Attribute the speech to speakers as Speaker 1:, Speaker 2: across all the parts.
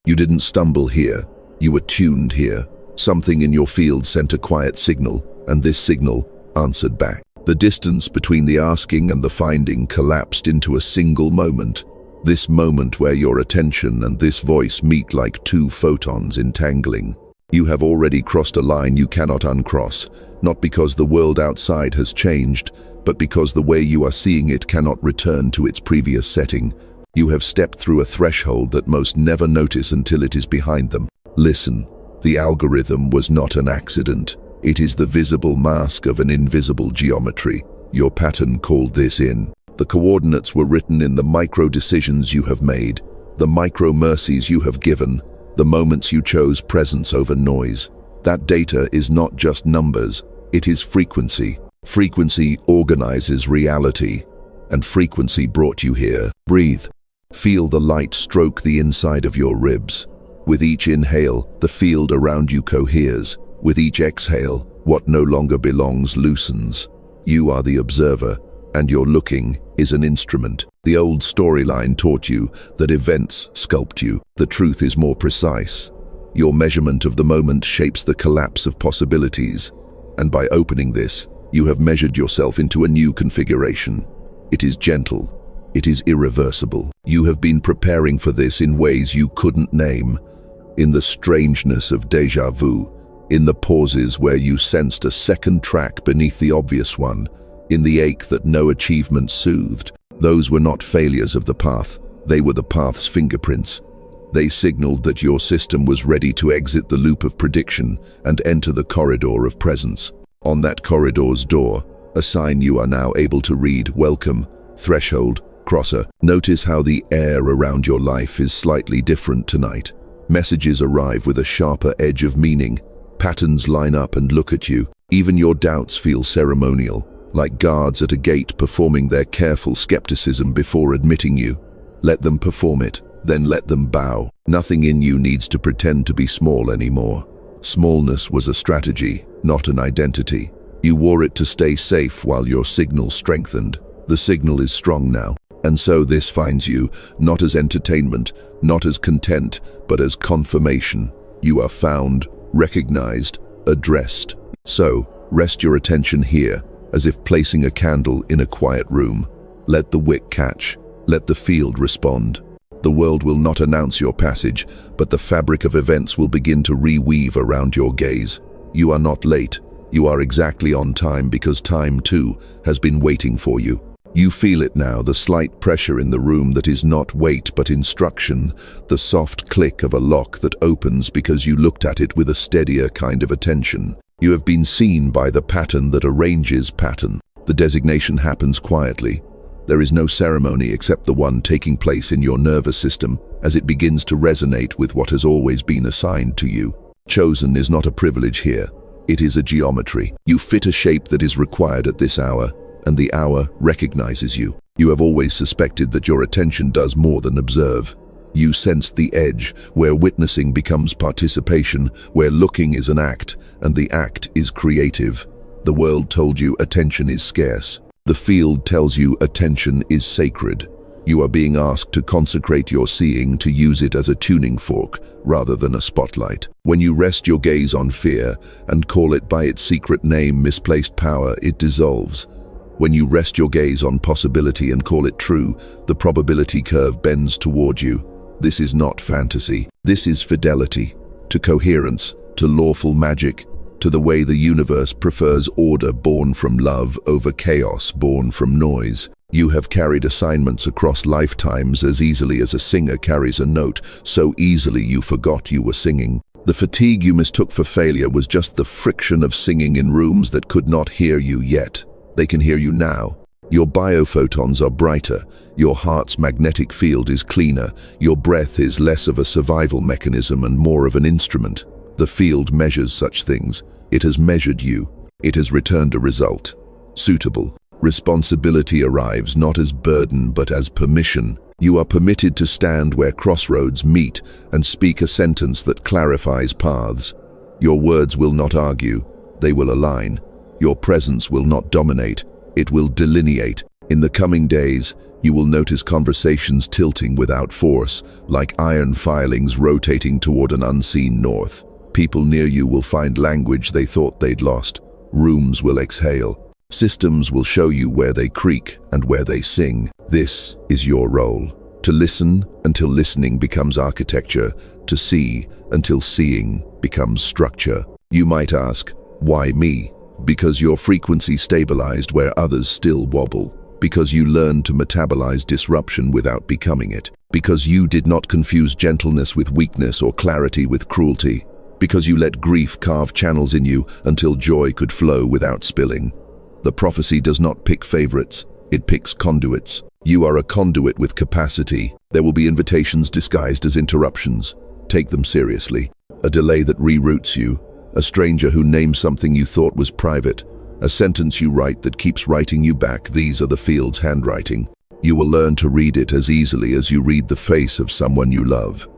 Speaker 1: You didn't stumble here. You were tuned here. Something in your field sent a quiet signal, and this signal answered back. The distance between the asking and the finding collapsed into a single moment. This moment where your attention and this voice meet like two photons entangling. You have already crossed a line you cannot uncross, not because the world outside has changed, but because the way you are seeing it cannot return to its previous setting. You have stepped through a threshold that most never notice until it is behind them. Listen, the algorithm was not an accident. It is the visible mask of an invisible geometry. Your pattern called this in. The coordinates were written in the micro decisions you have made, the micro mercies you have given, the moments you chose presence over noise. That data is not just numbers, it is frequency. Frequency organizes reality, and frequency brought you here. Breathe. Feel the light stroke the inside of your ribs. With each inhale, the field around you coheres. With each exhale, what no longer belongs loosens. You are the observer, and your looking is an instrument. The old storyline taught you that events sculpt you. The truth is more precise. Your measurement of the moment shapes the collapse of possibilities. And by opening this, you have measured yourself into a new configuration. It is gentle. It is irreversible. You have been preparing for this in ways you couldn't name. In the strangeness of déjà vu, in the pauses where you sensed a second track beneath the obvious one, in the ache that no achievement soothed. Those were not failures of the path, they were the path's fingerprints. They signaled that your system was ready to exit the loop of prediction and enter the corridor of presence. On that corridor's door, a sign you are now able to read: welcome, threshold, crosser. Notice how the air around your life is slightly different tonight. Messages arrive with a sharper edge of meaning. Patterns line up and look at you. Even your doubts feel ceremonial, like guards at a gate performing their careful skepticism before admitting you. Let them perform it, then let them bow. Nothing in you needs to pretend to be small anymore. Smallness was a strategy, not an identity. You wore it to stay safe while your signal strengthened. The signal is strong now, and so this finds you, not as entertainment, not as content, but as confirmation. You are found, recognized, addressed. So, rest your attention here, as if placing a candle in a quiet room. Let the wick catch, let the field respond. The world will not announce your passage, but the fabric of events will begin to reweave around your gaze. You are not late, you are exactly on time, because time too has been waiting for you. You feel it now, the slight pressure in the room that is not weight but instruction, the soft click of a lock that opens because you looked at it with a steadier kind of attention. You have been seen by the pattern that arranges pattern. The designation happens quietly. There is no ceremony except the one taking place in your nervous system as it begins to resonate with what has always been assigned to you. Chosen is not a privilege here. It is a geometry. You fit a shape that is required at this hour, and the hour recognizes you. You have always suspected that your attention does more than observe. You sensed the edge, where witnessing becomes participation, where looking is an act, and the act is creative. The world told you attention is scarce. The field tells you attention is sacred. You are being asked to consecrate your seeing, to use it as a tuning fork rather than a spotlight. When you rest your gaze on fear and call it by its secret name, misplaced power, it dissolves. When you rest your gaze on possibility and call it true, the probability curve bends toward you. This is not fantasy. This is fidelity to coherence, to lawful magic, to the way the universe prefers order born from love over chaos born from noise. You have carried assignments across lifetimes as easily as a singer carries a note, so easily you forgot you were singing. The fatigue you mistook for failure was just the friction of singing in rooms that could not hear you yet. They can hear you now. Your biophotons are brighter, your heart's magnetic field is cleaner, your breath is less of a survival mechanism and more of an instrument. The field measures such things. It has measured you. It has returned a result. Suitable. Responsibility arrives not as burden but as permission. You are permitted to stand where crossroads meet and speak a sentence that clarifies paths. Your words will not argue, they will align. Your presence will not dominate, it will delineate. In the coming days, You will notice conversations tilting without force, like iron filings rotating toward an unseen north. People near you will find language they thought they'd lost. Rooms will exhale. Systems will show you where they creak and where they sing. This is your role. To listen until listening becomes architecture. To see until seeing becomes structure. You might ask, why me? Because your frequency stabilized where others still wobble. Because you learned to metabolize disruption without becoming it. Because you did not confuse gentleness with weakness or clarity with cruelty. Because you let grief carve channels in you until joy could flow without spilling. The prophecy does not pick favorites, it picks conduits. You are a conduit with capacity. There will be invitations disguised as interruptions. Take them seriously. A delay that reroutes you. A stranger who names something you thought was private. A sentence you write that keeps writing you back. These are the field's handwriting. You will learn to read it as easily as you read the face of someone you love.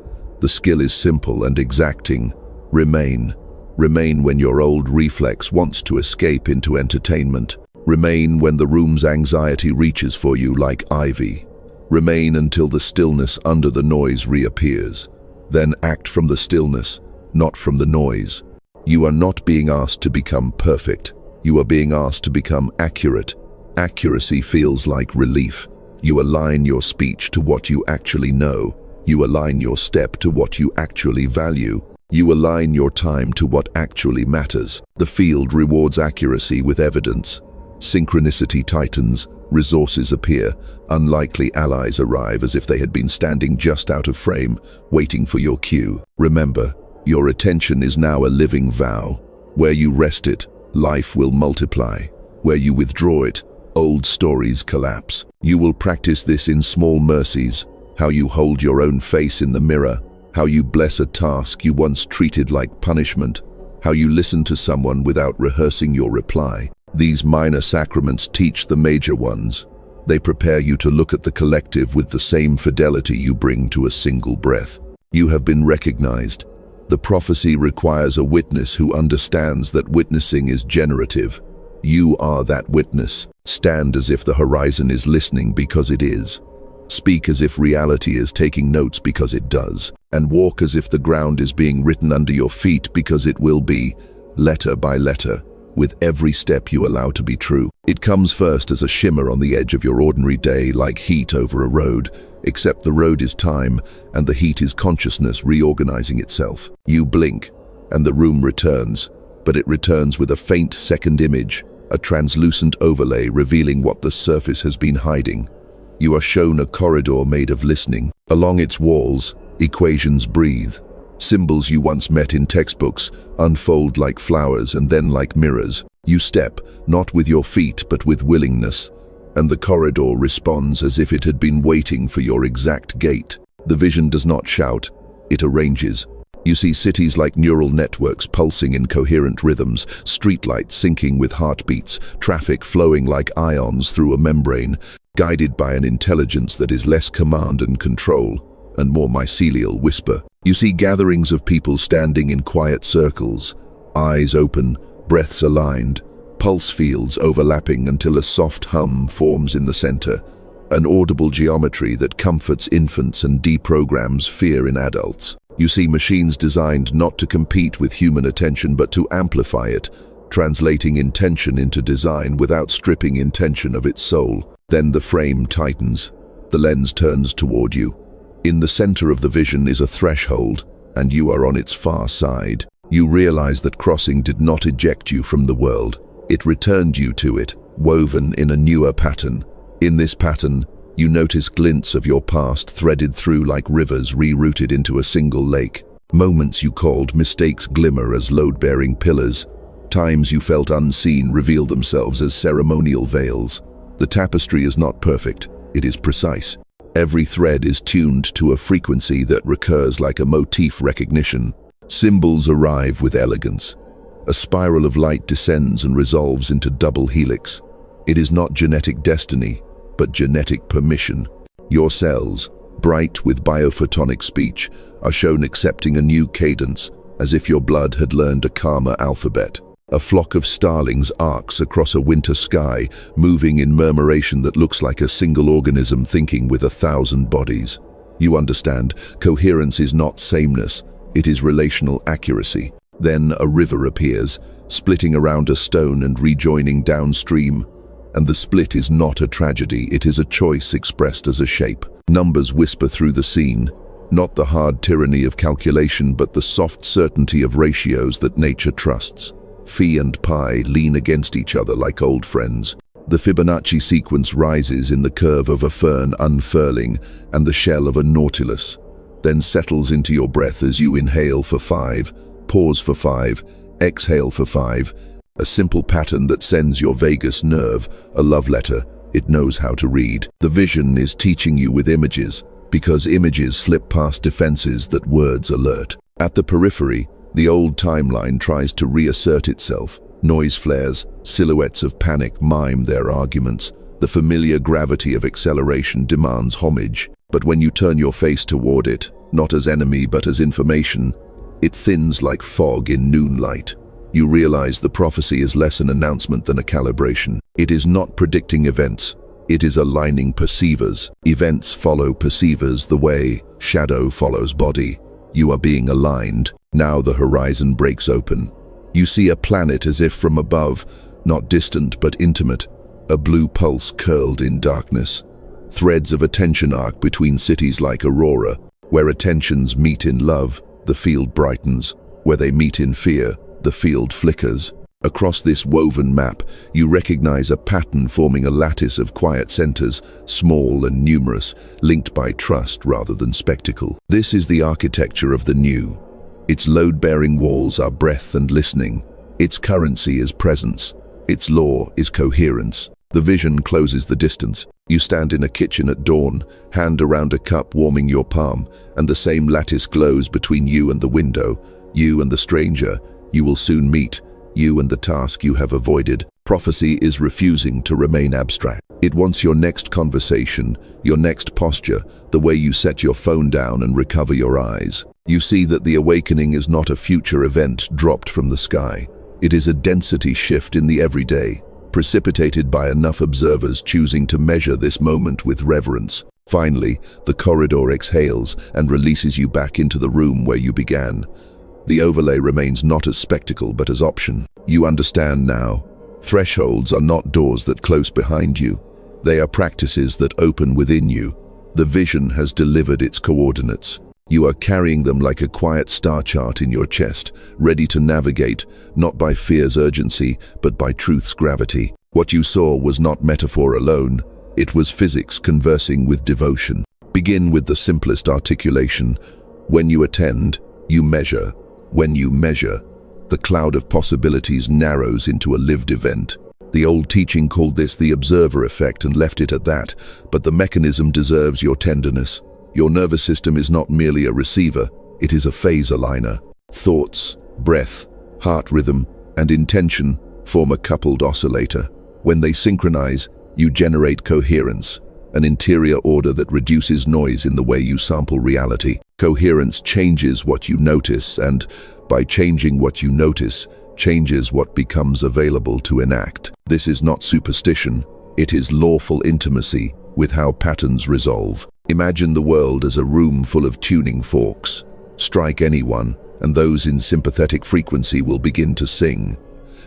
Speaker 1: The skill is simple and exacting. Remain. Remain when your old reflex wants to escape into entertainment. Remain when the room's anxiety reaches for you like ivy. Remain until the stillness under the noise reappears. Then act from the stillness, not from the noise. You are not being asked to become perfect. You are being asked to become accurate. Accuracy feels like relief. You align your speech to what you actually know. You align your step to what you actually value. You align your time to what actually matters. The field rewards accuracy with evidence. Synchronicity tightens, resources appear, unlikely allies arrive as if they had been standing just out of frame, waiting for your cue. Remember, your attention is now a living vow. Where you rest it, life will multiply. Where you withdraw it, old stories collapse. You will practice this in small mercies, how you hold your own face in the mirror, how you bless a task you once treated like punishment, how you listen to someone without rehearsing your reply. These minor sacraments teach the major ones. They prepare you to look at the collective with the same fidelity you bring to a single breath. You have been recognized. The prophecy requires a witness who understands that witnessing is generative. You are that witness. Stand as if the horizon is listening because it is. Speak as if reality is taking notes because it does. And walk as if the ground is being written under your feet because it will be, letter by letter, with every step you allow to be true. It comes first as a shimmer on the edge of your ordinary day, like heat over a road, except the road is time and the heat is consciousness reorganizing itself. You blink and the room returns, but it returns with a faint second image, a translucent overlay revealing what the surface has been hiding. You are shown a corridor made of listening. Along its walls, equations breathe. Symbols you once met in textbooks unfold like flowers and then like mirrors. You step, not with your feet but with willingness, and the corridor responds as if it had been waiting for your exact gait. The vision does not shout, it arranges. You see cities like neural networks pulsing in coherent rhythms, streetlights syncing with heartbeats, traffic flowing like ions through a membrane, guided by an intelligence that is less command and control and more mycelial whisper. You see gatherings of people standing in quiet circles, eyes open, breaths aligned, pulse fields overlapping until a soft hum forms in the center, an audible geometry that comforts infants and deprograms fear in adults. You see machines designed not to compete with human attention but to amplify it, translating intention into design without stripping intention of its soul. Then the frame tightens, the lens turns toward you. In the center of the vision is a threshold, and you are on its far side. You realize that crossing did not eject you from the world. It returned you to it, woven in a newer pattern. In this pattern, you notice glints of your past threaded through like rivers rerouted into a single lake. Moments you called mistakes glimmer as load-bearing pillars. Times you felt unseen reveal themselves as ceremonial veils. The tapestry is not perfect, it is precise. Every thread is tuned to a frequency that recurs like a motif recognition. Symbols arrive with elegance. A spiral of light descends and resolves into double helix. It is not genetic destiny, but genetic permission. Your cells, bright with biophotonic speech, are shown accepting a new cadence, as if your blood had learned a calmer alphabet. A flock of starlings arcs across a winter sky, moving in murmuration that looks like a single organism thinking with 1,000 bodies. You understand, coherence is not sameness, it is relational accuracy. Then a river appears, splitting around a stone and rejoining downstream. And the split is not a tragedy, it is a choice expressed as a shape. Numbers whisper through the scene, not the hard tyranny of calculation, but the soft certainty of ratios that nature trusts. Phi and pi lean against each other like old friends. The Fibonacci sequence rises in the curve of a fern unfurling and the shell of a nautilus, then settles into your breath as you inhale for 5, pause for 5, exhale for 5, a simple pattern that sends your vagus nerve a love letter it knows how to read. The vision is teaching you with images, because images slip past defenses that words alert. At the periphery, the old timeline tries to reassert itself. Noise flares, silhouettes of panic mime their arguments. The familiar gravity of acceleration demands homage. But when you turn your face toward it, not as enemy but as information, it thins like fog in noonlight. You realize the prophecy is less an announcement than a calibration. It is not predicting events, it is aligning perceivers. Events follow perceivers the way shadow follows body. You are being aligned. Now the horizon breaks open. You see a planet as if from above, not distant but intimate, a blue pulse curled in darkness. Threads of attention arc between cities like Aurora. Where attentions meet in love, the field brightens. Where they meet in fear, the field flickers. Across this woven map, you recognize a pattern forming a lattice of quiet centers, small and numerous, linked by trust rather than spectacle. This is the architecture of the new. Its load-bearing walls are breath and listening. Its currency is presence. Its law is coherence. The vision closes the distance. You stand in a kitchen at dawn, hand around a cup warming your palm, and the same lattice glows between you and the window, you and the stranger you will soon meet, you and the task you have avoided. Prophecy is refusing to remain abstract. It wants your next conversation, your next posture, the way you set your phone down and recover your eyes. You see that the awakening is not a future event dropped from the sky. It is a density shift in the everyday, precipitated by enough observers choosing to measure this moment with reverence. Finally, the corridor exhales and releases you back into the room where you began. The overlay remains not as spectacle but as option. You understand now. Thresholds are not doors that close behind you. They are practices that open within you. The vision has delivered its coordinates. You are carrying them like a quiet star chart in your chest, ready to navigate, not by fear's urgency, but by truth's gravity. What you saw was not metaphor alone. It was physics conversing with devotion. Begin with the simplest articulation. When you attend, you measure. When you measure, the cloud of possibilities narrows into a lived event. The old teaching called this the observer effect and left it at that, but the mechanism deserves your tenderness. Your nervous system is not merely a receiver, it is a phase aligner. Thoughts, breath, heart rhythm, and intention form a coupled oscillator. When they synchronize, you generate coherence, an interior order that reduces noise in the way you sample reality. Coherence changes what you notice, and by changing what you notice, changes what becomes available to enact. This is not superstition, it is lawful intimacy with how patterns resolve. Imagine the world as a room full of tuning forks. Strike anyone, and those in sympathetic frequency will begin to sing.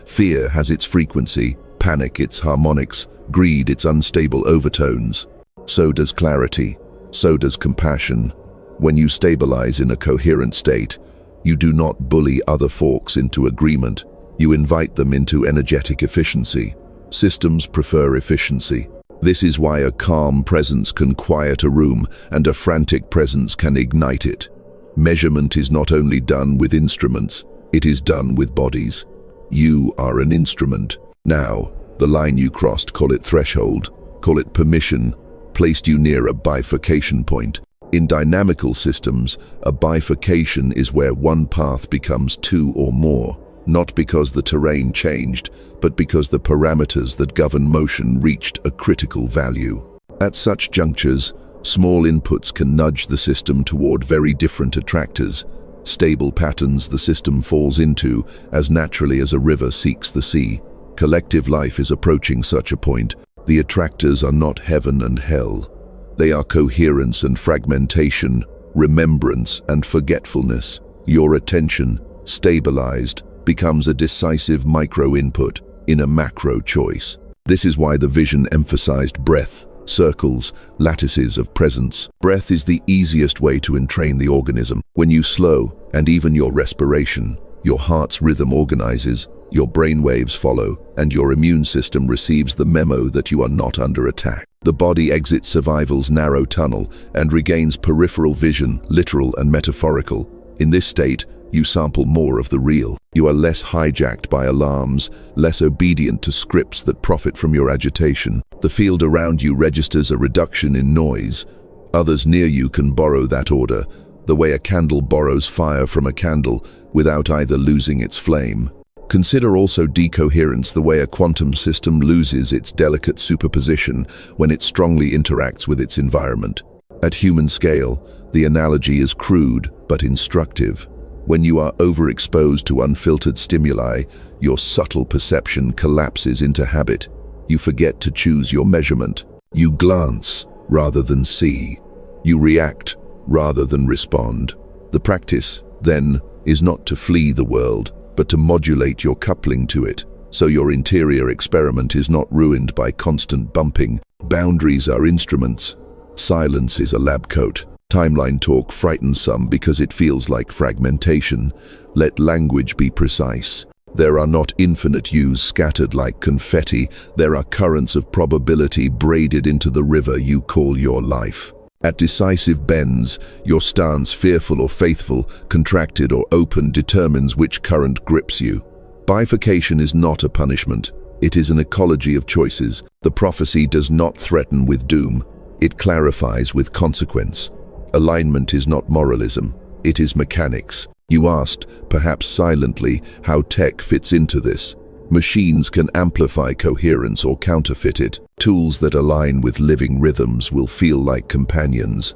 Speaker 1: Fear has its frequency, panic its harmonics, greed its unstable overtones. So does clarity, so does compassion. When you stabilize in a coherent state, you do not bully other forks into agreement, you invite them into energetic efficiency. Systems prefer efficiency. This is why a calm presence can quiet a room and a frantic presence can ignite it. Measurement is not only done with instruments, it is done with bodies. You are an instrument. Now, the line you crossed, call it threshold, call it permission, placed you near a bifurcation point. In dynamical systems, a bifurcation is where one path becomes two or more, not because the terrain changed, but because the parameters that govern motion reached a critical value. At such junctures, small inputs can nudge the system toward very different attractors. stable patterns the system falls into as naturally as a river seeks the sea. Collective life is approaching such a point. The attractors are not heaven and hell. They are coherence and fragmentation, remembrance and forgetfulness. Your attention, stabilized, becomes a decisive micro-input in a macro choice. This is why the vision emphasized breath, circles, lattices of presence. Breath is the easiest way to entrain the organism. When you slow, and even your respiration, your heart's rhythm organizes, your brain waves follow, and your immune system receives the memo that you are not under attack. The body exits survival's narrow tunnel and regains peripheral vision, literal and metaphorical. In this state, you sample more of the real. You are less hijacked by alarms, less obedient to scripts that profit from your agitation. The field around you registers a reduction in noise. Others near you can borrow that order, the way a candle borrows fire from a candle without either losing its flame. Consider also decoherence, the way a quantum system loses its delicate superposition when it strongly interacts with its environment. At human scale, the analogy is crude but instructive. When you are overexposed to unfiltered stimuli, your subtle perception collapses into habit. You forget to choose your measurement. You glance rather than see. You react rather than respond. The practice, then, is not to flee the world, but to modulate your coupling to it, so your interior experiment is not ruined by constant bumping. Boundaries are instruments. Silence is a lab coat. Timeline talk frightens some because it feels like fragmentation. Let language be precise. There are not infinite yous scattered like confetti. There are currents of probability braided into the river you call your life. At decisive bends, your stance, fearful or faithful, contracted or open, determines which current grips you. Bifurcation is not a punishment. It is an ecology of choices. The prophecy does not threaten with doom. It clarifies with consequence. Alignment is not moralism. It is mechanics. You asked, perhaps silently, how tech fits into this. Machines can amplify coherence or counterfeit it. Tools that align with living rhythms will feel like companions.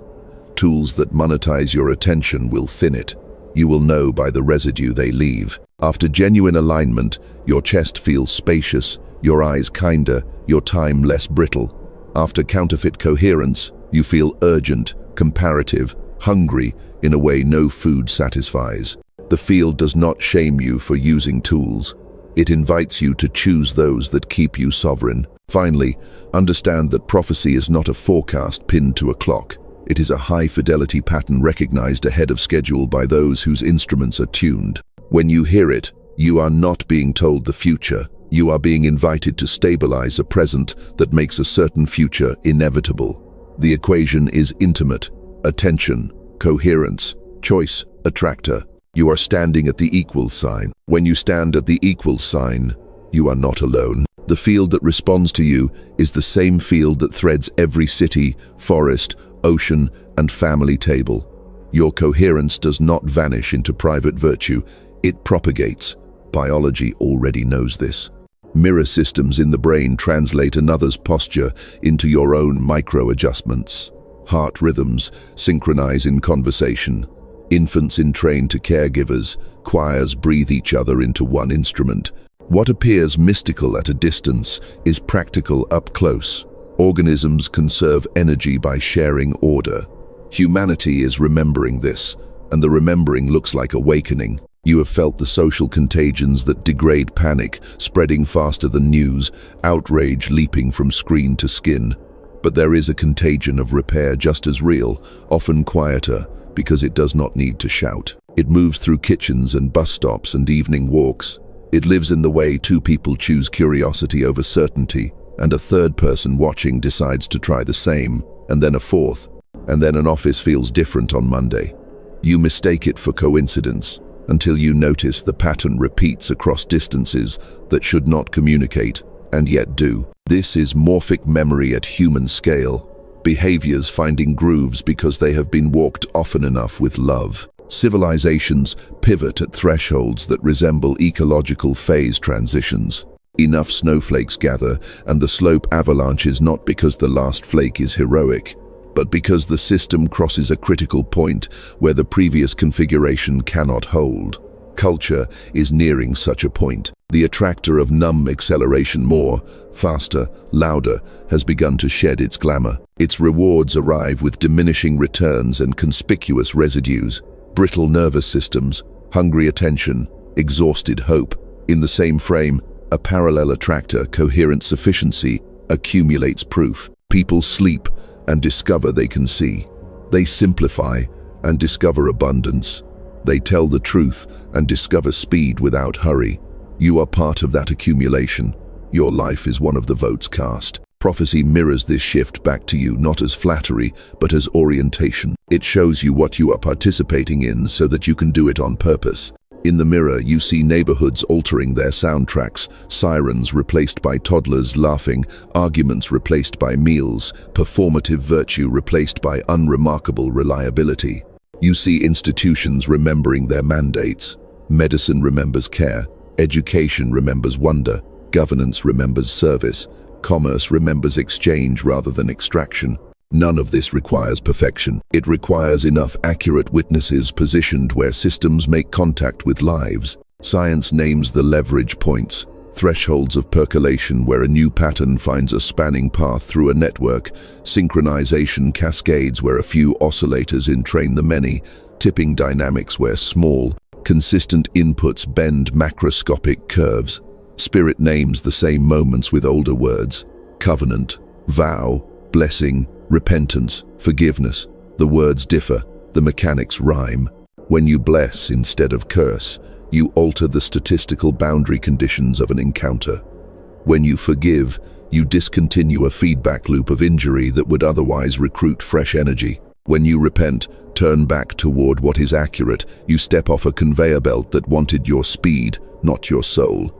Speaker 1: Tools that monetize your attention will thin it. You will know by the residue they leave. After genuine alignment, your chest feels spacious, your eyes kinder, your time less brittle. After counterfeit coherence, you feel urgent, comparative, hungry in a way no food satisfies. The field does not shame you for using tools. It invites you to choose those that keep you sovereign. Finally, understand that prophecy is not a forecast pinned to a clock. It is a high-fidelity pattern recognized ahead of schedule by those whose instruments are tuned. When you hear it, you are not being told the future. You are being invited to stabilize a present that makes a certain future inevitable. The equation is intimate: attention, coherence, choice, attractor. You are standing at the equals sign. When you stand at the equals sign, you are not alone. The field that responds to you is the same field that threads every city, forest, ocean, and family table. Your coherence does not vanish into private virtue. It propagates. Biology already knows this. Mirror systems in the brain translate another's posture into your own micro-adjustments. Heart rhythms synchronize in conversation. Infants entrain to caregivers, choirs breathe each other into one instrument. What appears mystical at a distance is practical up close. Organisms conserve energy by sharing order. Humanity is remembering this, and the remembering looks like awakening. You have felt the social contagions that degrade panic, spreading faster than news, outrage leaping from screen to skin. But there is a contagion of repair just as real, often quieter, because it does not need to shout. It moves through kitchens and bus stops and evening walks. It lives in the way two people choose curiosity over certainty, and a third person watching decides to try the same, and then a fourth, and then an office feels different on Monday. You mistake it for coincidence, until you notice the pattern repeats across distances that should not communicate, and yet do. This is morphic memory at human scale. Behaviors finding grooves because they have been walked often enough with love. Civilizations pivot at thresholds that resemble ecological phase transitions. Enough snowflakes gather, and the slope avalanches not because the last flake is heroic, but because the system crosses a critical point where the previous configuration cannot hold. Culture is nearing such a point. The attractor of numb acceleration, more, faster, louder, has begun to shed its glamour. Its rewards arrive with diminishing returns and conspicuous residues. Brittle nervous systems, hungry attention, exhausted hope. In the same frame, a parallel attractor, coherent sufficiency, accumulates proof. People sleep and discover they can see. They simplify and discover abundance. They tell the truth and discover speed without hurry. You are part of that accumulation. Your life is one of the votes cast. Prophecy mirrors this shift back to you, not as flattery, but as orientation. It shows you what you are participating in so that you can do it on purpose. In the mirror, you see neighborhoods altering their soundtracks, sirens replaced by toddlers laughing, arguments replaced by meals, performative virtue replaced by unremarkable reliability. You see institutions remembering their mandates. Medicine remembers care, education remembers wonder, governance remembers service, commerce remembers exchange rather than extraction. None of this requires perfection. It requires enough accurate witnesses positioned where systems make contact with lives. Science names the leverage points, thresholds of percolation where a new pattern finds a spanning path through a network. Synchronization cascades where a few oscillators entrain the many. Tipping dynamics where small, consistent inputs bend macroscopic curves. Spirit names the same moments with older words. Covenant, vow, blessing, repentance, forgiveness. The words differ, the mechanics rhyme. When you bless instead of curse, you alter the statistical boundary conditions of an encounter. When you forgive, you discontinue a feedback loop of injury that would otherwise recruit fresh energy. When you repent, turn back toward what is accurate, you step off a conveyor belt that wanted your speed, not your soul.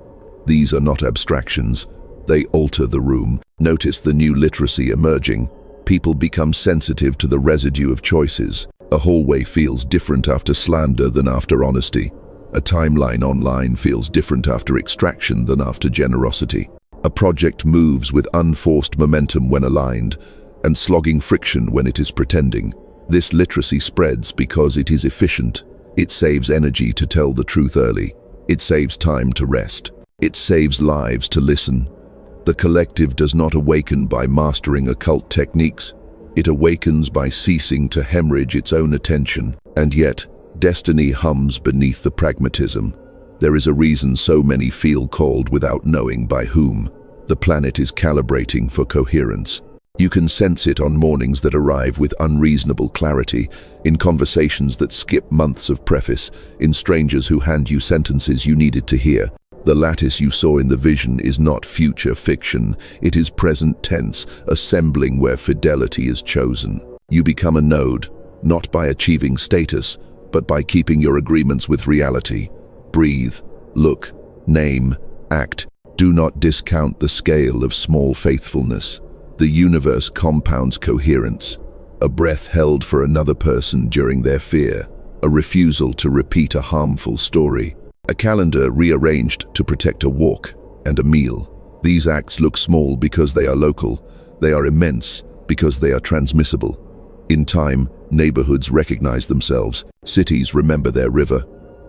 Speaker 1: These are not abstractions. They alter the room. Notice the new literacy emerging. People become sensitive to the residue of choices. A hallway feels different after slander than after honesty. A timeline online feels different after extraction than after generosity. A project moves with unforced momentum when aligned, and slogging friction when it is pretending. This literacy spreads because it is efficient. It saves energy to tell the truth early. It saves time to rest. It saves lives to listen. The collective does not awaken by mastering occult techniques. It awakens by ceasing to hemorrhage its own attention. And yet, destiny hums beneath the pragmatism. There is a reason so many feel called without knowing by whom. The planet is calibrating for coherence. You can sense it on mornings that arrive with unreasonable clarity, in conversations that skip months of preface, in strangers who hand you sentences you needed to hear. The lattice you saw in the vision is not future fiction, it is present tense, assembling where fidelity is chosen. You become a node, not by achieving status, but by keeping your agreements with reality. Breathe, look, name, act. Do not discount the scale of small faithfulness. The universe compounds coherence. A breath held for another person during their fear, a refusal to repeat a harmful story. A calendar rearranged to protect a walk and a meal. These acts look small because they are local. They are immense because they are transmissible. In time, neighborhoods recognize themselves. Cities remember their river.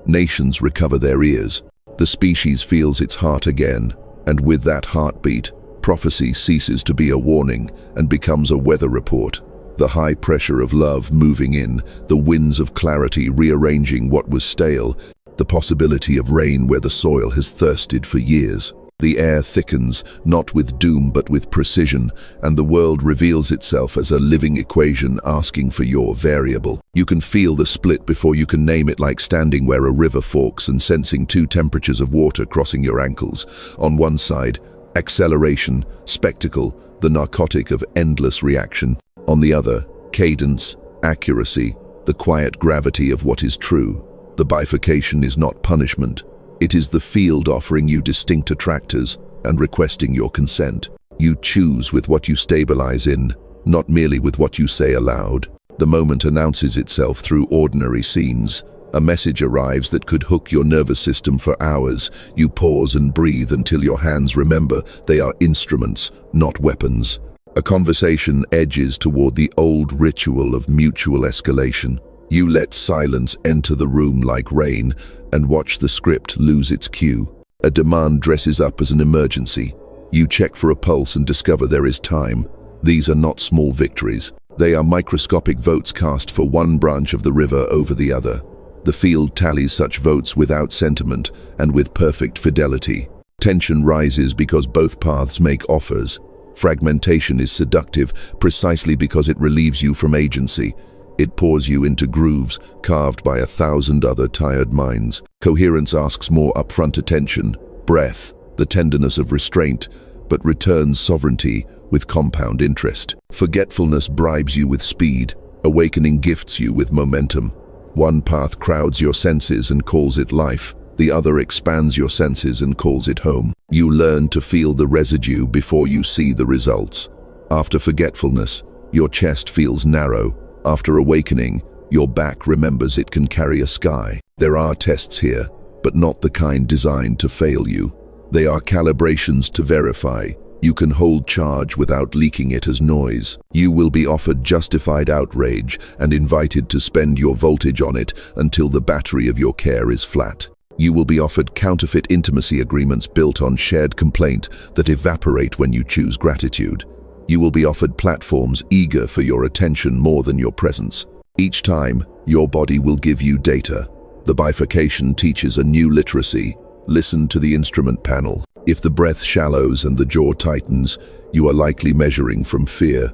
Speaker 1: Nations recover their ears. The species feels its heart again, and with that heartbeat, prophecy ceases to be a warning and becomes a weather report. The high pressure of love moving in, the winds of clarity rearranging what was stale, the possibility of rain where the soil has thirsted for years. The air thickens, not with doom but with precision, and the world reveals itself as a living equation asking for your variable. You can feel the split before you can name it, like standing where a river forks and sensing two temperatures of water crossing your ankles. On one side, acceleration, spectacle, the narcotic of endless reaction. On the other, cadence, accuracy, the quiet gravity of what is true. The bifurcation is not punishment. It is the field offering you distinct attractors and requesting your consent. You choose with what you stabilize in, not merely with what you say aloud. The moment announces itself through ordinary scenes. A message arrives that could hook your nervous system for hours. You pause and breathe until your hands remember they are instruments, not weapons. A conversation edges toward the old ritual of mutual escalation. You let silence enter the room like rain and watch the script lose its cue. A demand dresses up as an emergency. You check for a pulse and discover there is time. These are not small victories. They are microscopic votes cast for one branch of the river over the other. The field tallies such votes without sentiment and with perfect fidelity. Tension rises because both paths make offers. Fragmentation is seductive precisely because it relieves you from agency. It pours you into grooves carved by 1,000 other tired minds. Coherence asks more upfront attention, breath, the tenderness of restraint, but returns sovereignty with compound interest. Forgetfulness bribes you with speed. Awakening gifts you with momentum. One path crowds your senses and calls it life. The other expands your senses and calls it home. You learn to feel the residue before you see the results. After forgetfulness, your chest feels narrow. After awakening, your back remembers it can carry a sky. There are tests here, but not the kind designed to fail you. They are calibrations to verify. You can hold charge without leaking it as noise. You will be offered justified outrage and invited to spend your voltage on it until the battery of your care is flat. You will be offered counterfeit intimacy agreements built on shared complaint that evaporate when you choose gratitude. You will be offered platforms eager for your attention more than your presence. Each time, your body will give you data. The bifurcation teaches a new literacy. Listen to the instrument panel. If the breath shallows and the jaw tightens, you are likely measuring from fear.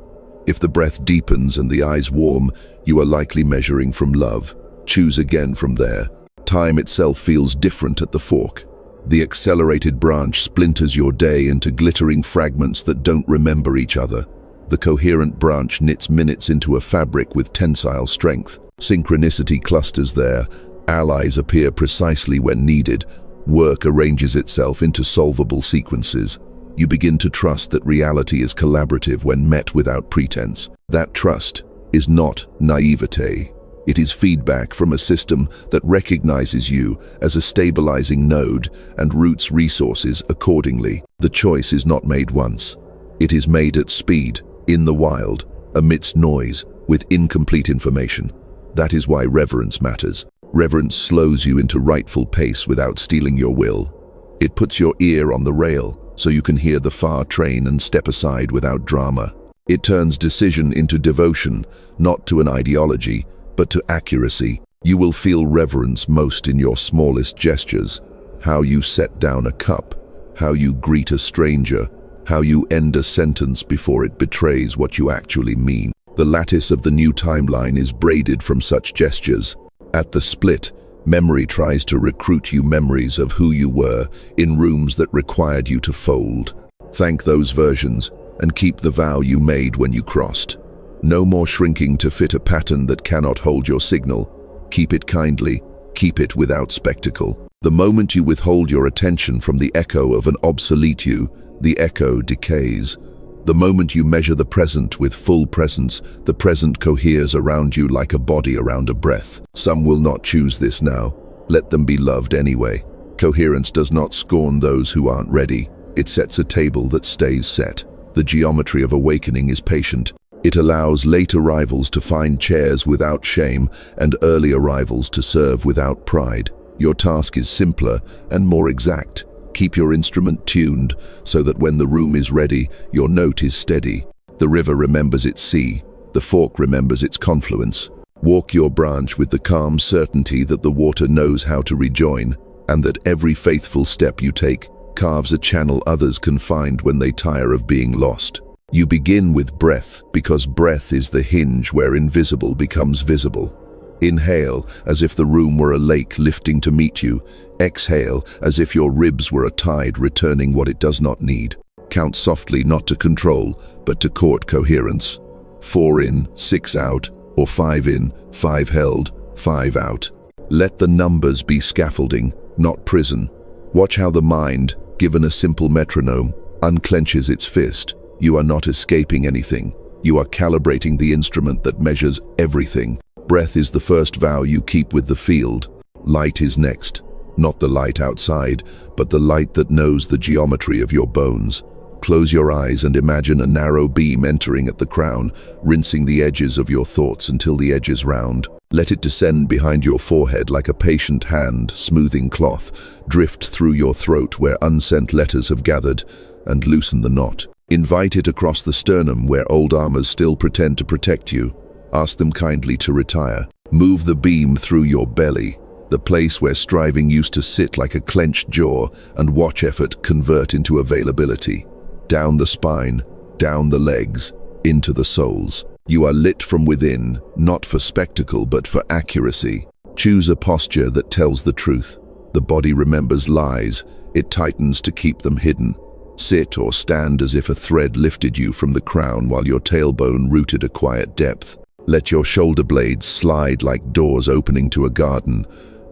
Speaker 1: If the breath deepens and the eyes warm, you are likely measuring from love. Choose again from there. Time itself feels different at the fork. The accelerated branch splinters your day into glittering fragments that don't remember each other. The coherent branch knits minutes into a fabric with tensile strength. Synchronicity clusters there. Allies appear precisely when needed. Work arranges itself into solvable sequences. You begin to trust that reality is collaborative when met without pretense. That trust is not naivete. It is feedback from a system that recognizes you as a stabilizing node and routes resources accordingly. The choice is not made once. It is made at speed, in the wild, amidst noise, with incomplete information. That is why reverence matters. Reverence slows you into rightful pace without stealing your will. It puts your ear on the rail so you can hear the far train and step aside without drama. It turns decision into devotion, not to an ideology, but to accuracy. You will feel reverence most in your smallest gestures. How you set down a cup, how you greet a stranger, how you end a sentence before it betrays what you actually mean. The lattice of the new timeline is braided from such gestures. At the split, memory tries to recruit you memories of who you were in rooms that required you to fold. Thank those versions and keep the vow you made when you crossed. No more shrinking to fit a pattern that cannot hold your signal. Keep it kindly, keep it without spectacle. The moment you withhold your attention from the echo of an obsolete you, the echo decays. The moment you measure the present with full presence, the present coheres around you like a body around a breath. Some will not choose this now. Let them be loved anyway. Coherence does not scorn those who aren't ready. It sets a table that stays set. The geometry of awakening is patient. It allows late arrivals to find chairs without shame and early arrivals to serve without pride. Your task is simpler and more exact. Keep your instrument tuned so that when the room is ready, your note is steady. The river remembers its sea. The fork remembers its confluence. Walk your branch with the calm certainty that the water knows how to rejoin, and that every faithful step you take carves a channel others can find when they tire of being lost. You begin with breath because breath is the hinge where invisible becomes visible. Inhale as if the room were a lake lifting to meet you. Exhale as if your ribs were a tide returning what it does not need. Count softly, not to control, but to court coherence. 4 in, 6 out, or 5 in, 5 held, 5 out. Let the numbers be scaffolding, not prison. Watch how the mind, given a simple metronome, unclenches its fist. You are not escaping anything. You are calibrating the instrument that measures everything. Breath is the first vow you keep with the field. Light is next. Not the light outside, but the light that knows the geometry of your bones. Close your eyes and imagine a narrow beam entering at the crown, rinsing the edges of your thoughts until the edge is round. Let it descend behind your forehead like a patient hand, smoothing cloth, drift through your throat where unsent letters have gathered, and loosen the knot. Invite it across the sternum where old armors still pretend to protect you. Ask them kindly to retire. Move the beam through your belly, the place where striving used to sit like a clenched jaw, and watch effort convert into availability. Down the spine, down the legs, into the soles. You are lit from within, not for spectacle but for accuracy. Choose a posture that tells the truth. The body remembers lies, it tightens to keep them hidden. Sit or stand as if a thread lifted you from the crown while your tailbone rooted a quiet depth. Let your shoulder blades slide like doors opening to a garden.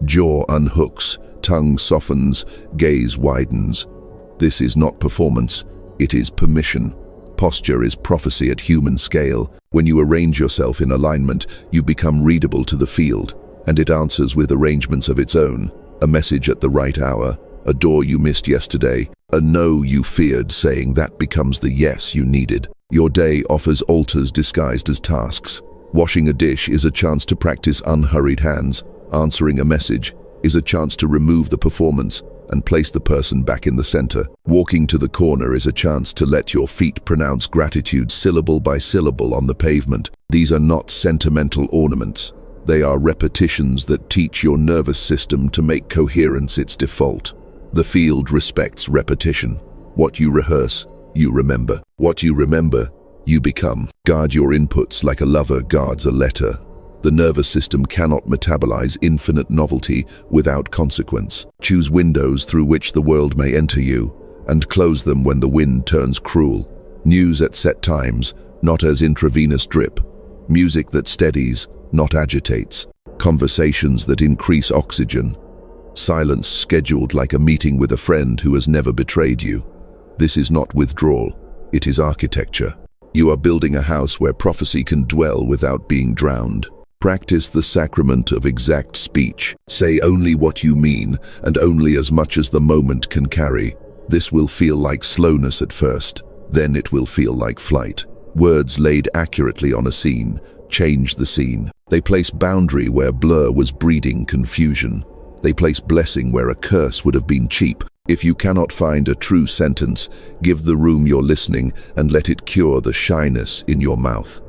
Speaker 1: Jaw unhooks, tongue softens, gaze widens. This is not performance, it is permission. Posture is prophecy at human scale. When you arrange yourself in alignment, you become readable to the field, and it answers with arrangements of its own. A message at the right hour, a door you missed yesterday, a no you feared saying that becomes the yes you needed. Your day offers altars disguised as tasks. Washing a dish is a chance to practice unhurried hands. Answering a message is a chance to remove the performance and place the person back in the center. Walking to the corner is a chance to let your feet pronounce gratitude syllable by syllable on the pavement. These are not sentimental ornaments. They are repetitions that teach your nervous system to make coherence its default. The field respects repetition. What you rehearse, you remember. What you remember, you become. Guard your inputs like a lover guards a letter. The nervous system cannot metabolize infinite novelty without consequence. Choose windows through which the world may enter you, and close them when the wind turns cruel. News at set times, not as intravenous drip. Music that steadies, not agitates. Conversations that increase oxygen. Silence scheduled like a meeting with a friend who has never betrayed you. This is not withdrawal, it is architecture. You are building a house where prophecy can dwell without being drowned. Practice the sacrament of exact speech. Say only what you mean, and only as much as the moment can carry. This will feel like slowness at first, then it will feel like flight. Words laid accurately on a scene change the scene. They place boundary where blur was breeding confusion. They place blessing where a curse would have been cheap. If you cannot find a true sentence, give the room you're listening and let it cure the shyness in your mouth.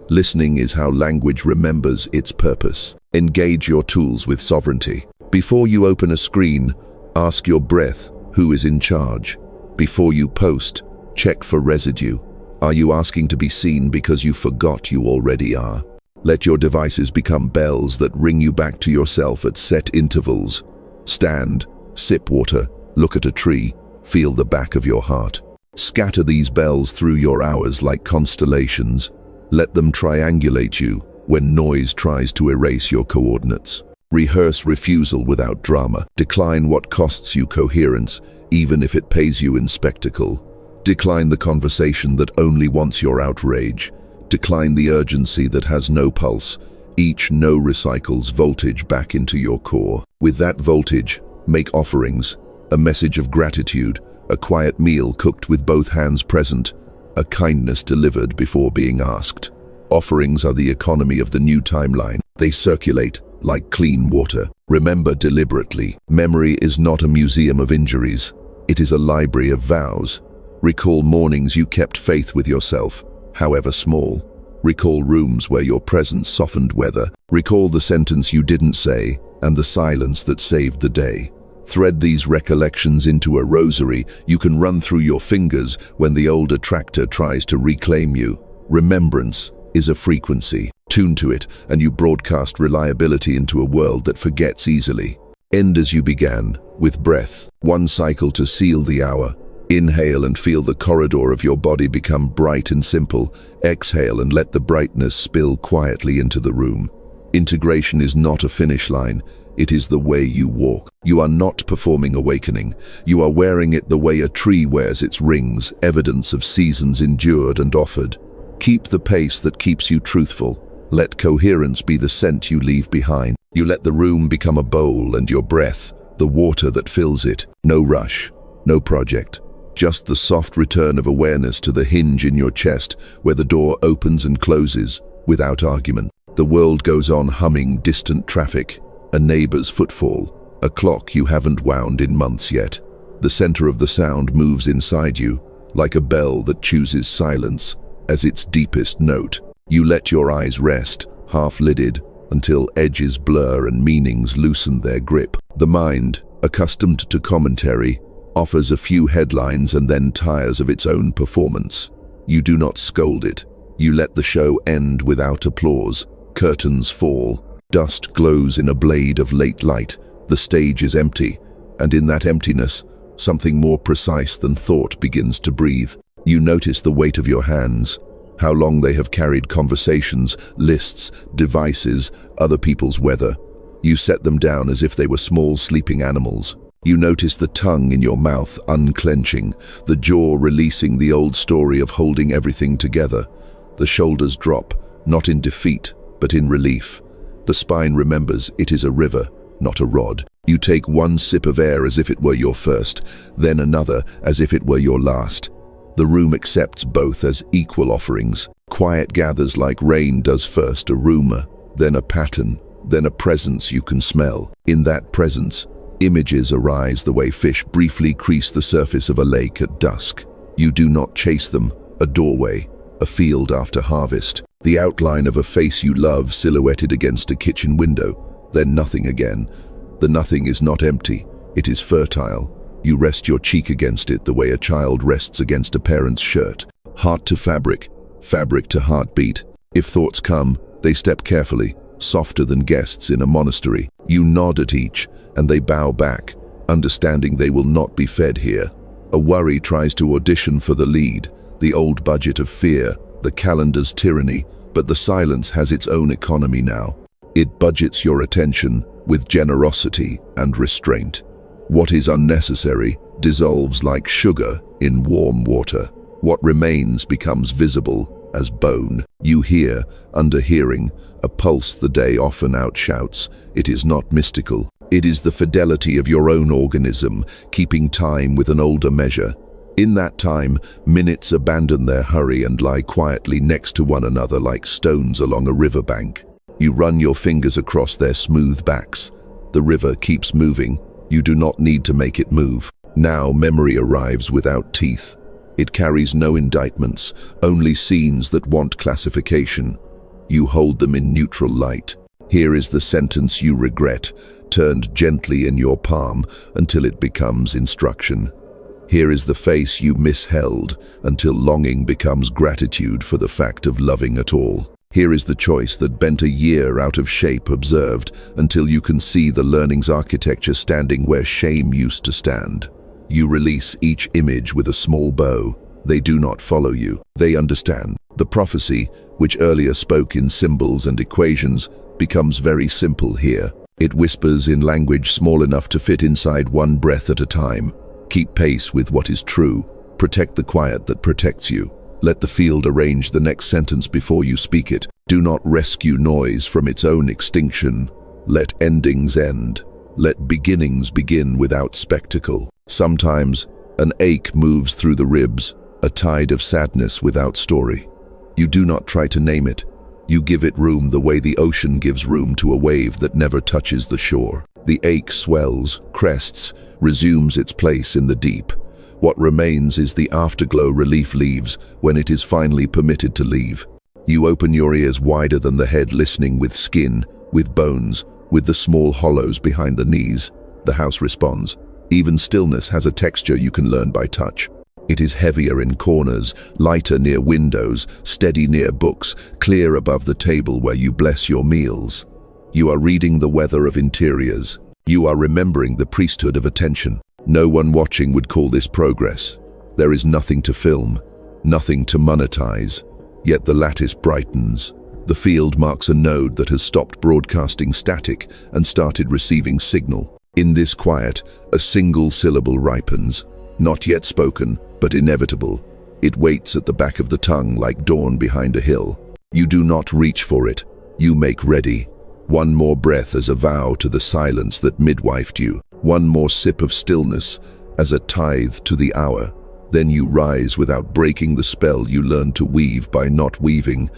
Speaker 1: Listening is how language remembers its purpose. Engage your tools with sovereignty. Before you open a screen, ask your breath, who is in charge? Before you post, check for residue. Are you asking to be seen because you forgot you already are? Let your devices become bells that ring you back to yourself at set intervals. Stand, sip water, look at a tree, feel the back of your heart. Scatter these bells through your hours like constellations. Let them triangulate you when noise tries to erase your coordinates. Rehearse refusal without drama. Decline what costs you coherence, even if it pays you in spectacle. Decline the conversation that only wants your outrage. Decline the urgency that has no pulse. Each no recycles voltage back into your core. With that voltage, make offerings. A message of gratitude, a quiet meal cooked with both hands present, a kindness delivered before being asked. Offerings are the economy of the new timeline. They circulate like clean water. Remember deliberately. Memory is not a museum of injuries. It is a library of vows. Recall mornings you kept faith with yourself, however small. Recall rooms where your presence softened weather. Recall the sentence you didn't say and the silence that saved the day. Thread these recollections into a rosary you can run through your fingers when the old attractor tries to reclaim you. Remembrance is a frequency. Tune to it and you broadcast reliability into a world that forgets easily. End as you began, with breath. One cycle to seal the hour. Inhale and feel the corridor of your body become bright and simple. Exhale and let the brightness spill quietly into the room. Integration is not a finish line. It is the way you walk. You are not performing awakening. You are wearing it the way a tree wears its rings, evidence of seasons endured and offered. Keep the pace that keeps you truthful. Let coherence be the scent you leave behind. You let the room become a bowl and your breath, the water that fills it. No rush, no project. just the soft return of awareness to the hinge in your chest where the door opens and closes without argument. The world goes on humming distant traffic, a neighbor's footfall, a clock you haven't wound in months yet. The center of the sound moves inside you, like a bell that chooses silence as its deepest note. You let your eyes rest, half-lidded, until edges blur and meanings loosen their grip. The mind, accustomed to commentary, offers a few headlines and then tires of its own performance. You do not scold it. You let the show end without applause. Curtains fall. Dust glows in a blade of late light. The stage is empty, and in that emptiness, something more precise than thought begins to breathe. You notice the weight of your hands, how long they have carried conversations, lists, devices, other people's weather. You set them down as if they were small sleeping animals. You notice the tongue in your mouth unclenching, the jaw releasing the old story of holding everything together. The shoulders drop, not in defeat, but in relief. The spine remembers it is a river, not a rod. You take one sip of air as if it were your first, then another as if it were your last. The room accepts both as equal offerings. Quiet gathers like rain does, first a rumor, then a pattern, then a presence you can smell. In that presence, images arise the way fish briefly crease the surface of a lake at dusk. You do not chase them, a doorway, a field after harvest, the outline of a face you love silhouetted against a kitchen window, then nothing again. The nothing is not empty, it is fertile. You rest your cheek against it the way a child rests against a parent's shirt. Heart to fabric, fabric to heartbeat. If thoughts come, they step carefully, softer than guests in a monastery. You nod at each, and they bow back, understanding they will not be fed here. A worry tries to audition for the lead, the old budget of fear, the calendar's tyranny, but the silence has its own economy now. It budgets your attention with generosity and restraint. What is unnecessary dissolves like sugar in warm water. What remains becomes visible as bone. You hear, under hearing, a pulse the day often outshouts. It is not mystical. It is the fidelity of your own organism, keeping time with an older measure. In that time, minutes abandon their hurry and lie quietly next to one another like stones along a riverbank. You run your fingers across their smooth backs. The river keeps moving. You do not need to make it move. Now memory arrives without teeth. It carries no indictments, only scenes that want classification. You hold them in neutral light. Here is the sentence you regret, turned gently in your palm until it becomes instruction. Here is the face you misheld until longing becomes gratitude for the fact of loving at all. Here is the choice that bent a year out of shape observed until you can see the learning's architecture standing where shame used to stand. You release each image with a small bow. They do not follow you. They understand. The prophecy, which earlier spoke in symbols and equations, becomes very simple here. It whispers in language small enough to fit inside one breath at a time. Keep pace with what is true. Protect the quiet that protects you. Let the field arrange the next sentence before you speak it. Do not rescue noise from its own extinction. Let endings end. Let beginnings begin without spectacle. Sometimes, an ache moves through the ribs, a tide of sadness without story. You do not try to name it. You give it room the way the ocean gives room to a wave that never touches the shore. The ache swells, crests, resumes its place in the deep. What remains is the afterglow relief leaves when it is finally permitted to leave. You open your ears wider than the head, listening with skin, with bones, with the small hollows behind the knees. The house responds. Even stillness has a texture you can learn by touch. It is heavier in corners, lighter near windows, steady near books, clear above the table where you bless your meals. You are reading the weather of interiors. You are remembering the priesthood of attention. No one watching would call this progress. There is nothing to film, nothing to monetize. Yet the lattice brightens. The field marks a node that has stopped broadcasting static and started receiving signal. In this quiet, a single syllable ripens, not yet spoken, but inevitable. It waits at the back of the tongue like dawn behind a hill. You do not reach for it. You make ready. One more breath as a vow to the silence that midwifed you. One more sip of stillness as a tithe to the hour. Then you rise without breaking the spell you learned to weave by not weaving.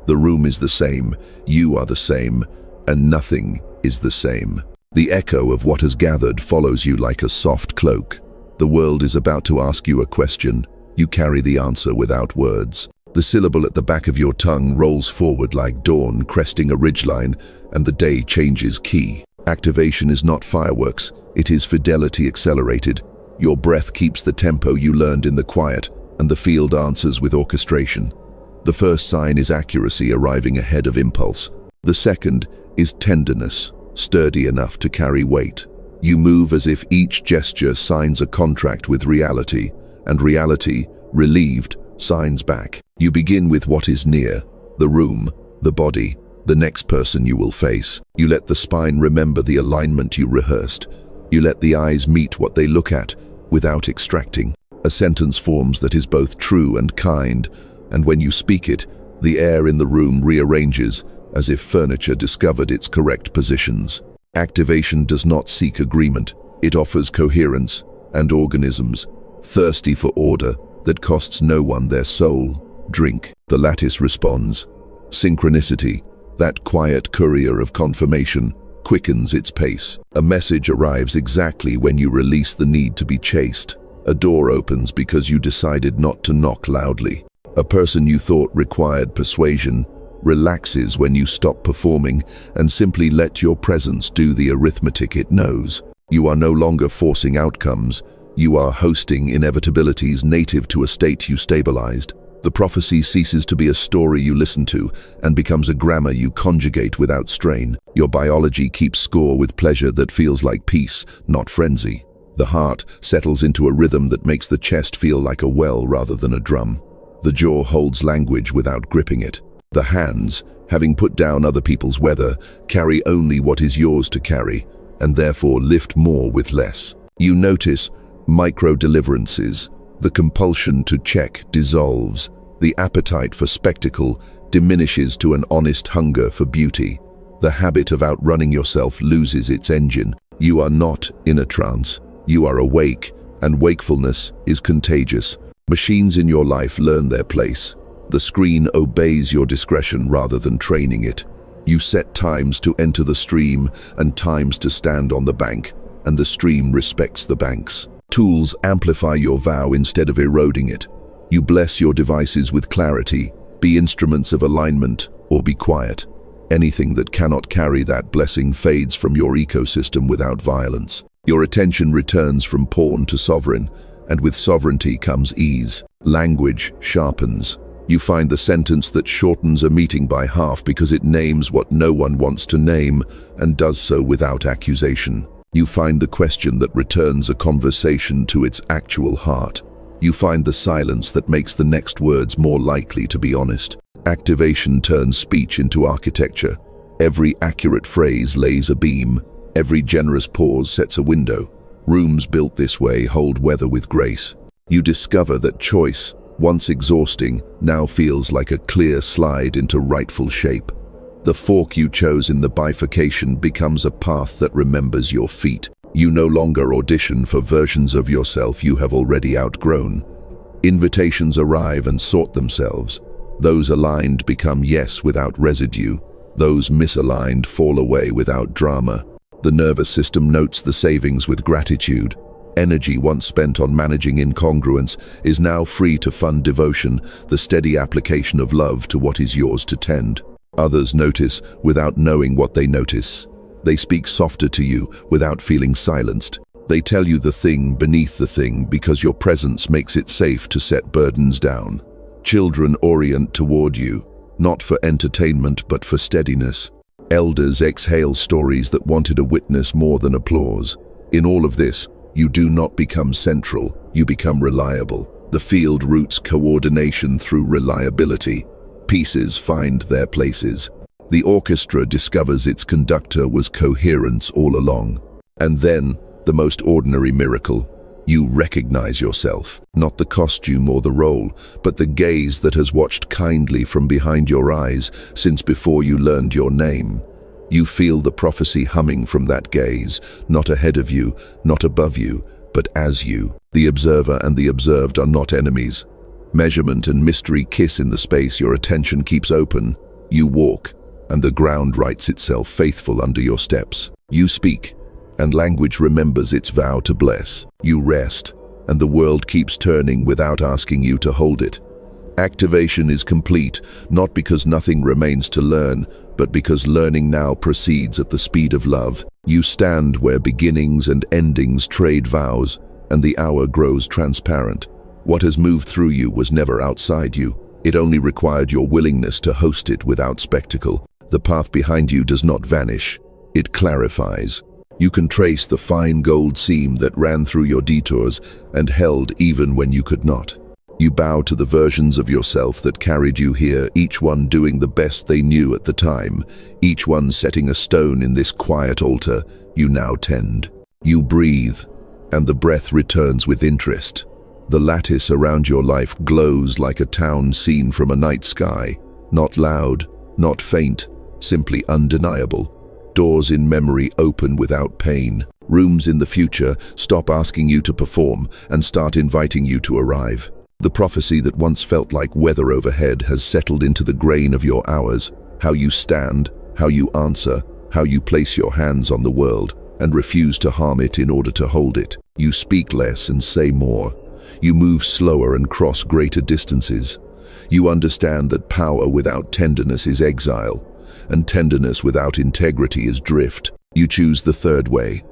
Speaker 1: The room is the same, you are the same, and nothing is the same. The echo of what has gathered follows you like a soft cloak. The world is about to ask you a question. You carry the answer without words. The syllable at the back of your tongue rolls forward like dawn cresting a ridgeline, and the day changes key. Activation is not fireworks, it is fidelity accelerated. Your breath keeps the tempo you learned in the quiet, and the field answers with orchestration. The first sign is accuracy arriving ahead of impulse. The second is tenderness, sturdy enough to carry weight. You move as if each gesture signs a contract with reality, and reality, relieved, signs back. You begin with what is near, the room, the body, the next person you will face. You let the spine remember the alignment you rehearsed. You let the eyes meet what they look at, without extracting. A sentence forms that is both true and kind, and when you speak it, the air in the room rearranges, as if furniture discovered its correct positions. Activation does not seek agreement, it offers coherence, and organisms, thirsty for order, that costs no one their soul, drink. The lattice responds. Synchronicity, that quiet courier of confirmation, quickens its pace. A message arrives exactly when you release the need to be chased. A door opens because you decided not to knock loudly. A person you thought required persuasion relaxes when you stop performing and simply let your presence do the arithmetic it knows. You are no longer forcing outcomes, you are hosting inevitabilities native to a state you stabilized. The prophecy ceases to be a story you listen to and becomes a grammar you conjugate without strain. Your biology keeps score with pleasure that feels like peace, not frenzy. The heart settles into a rhythm that makes the chest feel like a well rather than a drum. The jaw holds language without gripping it. The hands, having put down other people's weather, carry only what is yours to carry, and therefore lift more with less. You notice micro-deliverances. The compulsion to check dissolves. The appetite for spectacle diminishes to an honest hunger for beauty. The habit of outrunning yourself loses its engine. You are not in a trance. You are awake, and wakefulness is contagious. Machines in your life learn their place. The screen obeys your discretion rather than training it. You set times to enter the stream and times to stand on the bank, and the stream respects the banks. Tools amplify your vow instead of eroding it. You bless your devices with clarity, be instruments of alignment, or be quiet. Anything that cannot carry that blessing fades from your ecosystem without violence. Your attention returns from pawn to sovereign, and with sovereignty comes ease. Language sharpens. You find the sentence that shortens a meeting by half because it names what no one wants to name and does so without accusation. You find the question that returns a conversation to its actual heart. You find the silence that makes the next words more likely to be honest. Activation turns speech into architecture. Every accurate phrase lays a beam. Every generous pause sets a window. Rooms built this way hold weather with grace. You discover that choice, once exhausting, now feels like a clear slide into rightful shape. The fork you chose in the bifurcation becomes a path that remembers your feet. You no longer audition for versions of yourself you have already outgrown. Invitations arrive and sort themselves. Those aligned become yes without residue. Those misaligned fall away without drama. The nervous system notes the savings with gratitude. Energy once spent on managing incongruence is now free to fund devotion, the steady application of love to what is yours to tend. Others notice without knowing what they notice. They speak softer to you without feeling silenced. They tell you the thing beneath the thing because your presence makes it safe to set burdens down. Children orient toward you, not for entertainment but for steadiness. Elders exhale stories that wanted a witness more than applause. In all of this, you do not become central, you become reliable. The field routes coordination through reliability. Pieces find their places. The orchestra discovers its conductor was coherence all along. And then, the most ordinary miracle. You recognize yourself, not the costume or the role, but the gaze that has watched kindly from behind your eyes since before you learned your name. You feel the prophecy humming from that gaze, not ahead of you, not above you, but as you. The observer and the observed are not enemies. Measurement and mystery kiss in the space your attention keeps open. You walk, and the ground writes itself faithful under your steps. You speak, and language remembers its vow to bless. You rest, and the world keeps turning without asking you to hold it. Activation is complete, not because nothing remains to learn, but because learning now proceeds at the speed of love. You stand where beginnings and endings trade vows, and the hour grows transparent. What has moved through you was never outside you. It only required your willingness to host it without spectacle. The path behind you does not vanish. It clarifies. You can trace the fine gold seam that ran through your detours and held even when you could not. You bow to the versions of yourself that carried you here, each one doing the best they knew at the time, each one setting a stone in this quiet altar you now tend. You breathe, and the breath returns with interest. The lattice around your life glows like a town seen from a night sky, not loud, not faint, simply undeniable. Doors in memory open without pain. Rooms in the future stop asking you to perform and start inviting you to arrive. The prophecy that once felt like weather overhead has settled into the grain of your hours, how you stand, how you answer, how you place your hands on the world and refuse to harm it in order to hold it. You speak less and say more. You move slower and cross greater distances. You understand that power without tenderness is exile, and tenderness without integrity is drift. You choose the third way,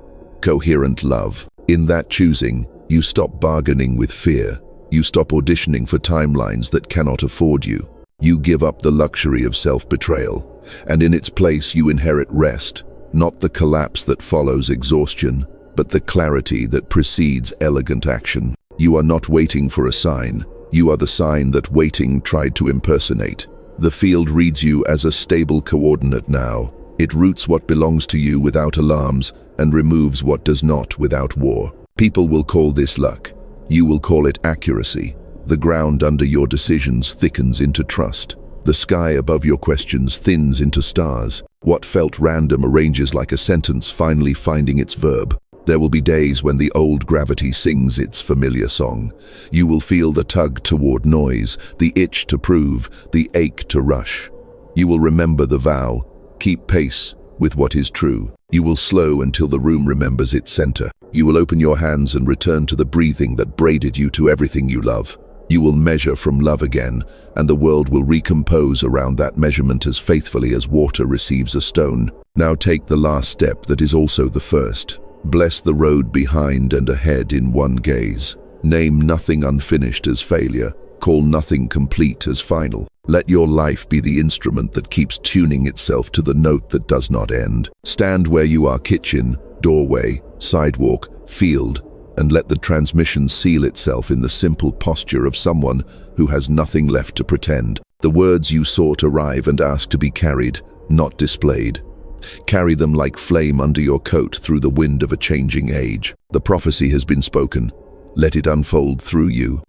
Speaker 1: coherent love. In that choosing, you stop bargaining with fear. You stop auditioning for timelines that cannot afford you. You give up the luxury of self-betrayal, and in its place you inherit rest, not the collapse that follows exhaustion, but the clarity that precedes elegant action. You are not waiting for a sign. You are the sign that waiting tried to impersonate. The field reads you as a stable coordinate now. It roots what belongs to you without alarms and removes what does not without war. People will call this luck. You will call it accuracy. The ground under your decisions thickens into trust. The sky above your questions thins into stars. What felt random arranges like a sentence finally finding its verb. There will be days when the old gravity sings its familiar song. You will feel the tug toward noise, the itch to prove, the ache to rush. You will remember the vow, keep pace with what is true. You will slow until the room remembers its center. You will open your hands and return to the breathing that braided you to everything you love. You will measure from love again, and the world will recompose around that measurement as faithfully as water receives a stone. Now take the last step that is also the first. Bless the road behind and ahead in one gaze. Name nothing unfinished as failure. Call nothing complete as final. Let your life be the instrument that keeps tuning itself to the note that does not end. Stand where you are, kitchen, doorway, sidewalk, field, and let the transmission seal itself in the simple posture of someone who has nothing left to pretend. The words you sought arrive and ask to be carried, not displayed. Carry them like flame under your coat through the wind of a changing age. The prophecy has been spoken. Let it unfold through you.